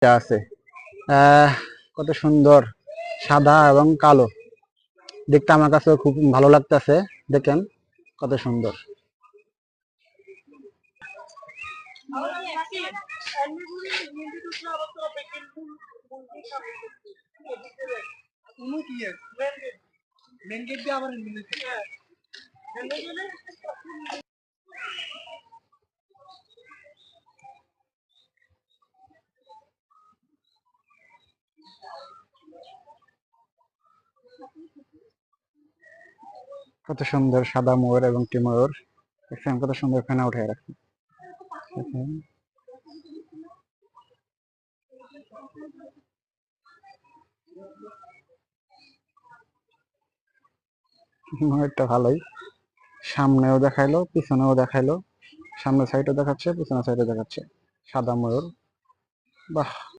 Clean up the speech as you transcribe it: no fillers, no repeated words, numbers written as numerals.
আছে কত সুন্দর সাদা এবং কালো, দেখতে আমার কাছে খুব ভালো লাগতেছে। দেখেন কত সুন্দর। কত সুন্দর সাদা ময়ূর এবং টি ময়ূর, দেখছেন কত সুন্দর ফেনা উঠে রাখছে। দেখেন, ময়ূরটা ভালোই, সামনেও দেখাইলো পিছনেও দেখাইলো, সামনের সাইডে দেখাচ্ছে পিছনের সাইডে দেখাচ্ছে, সাদা ময়ূর। বাহ।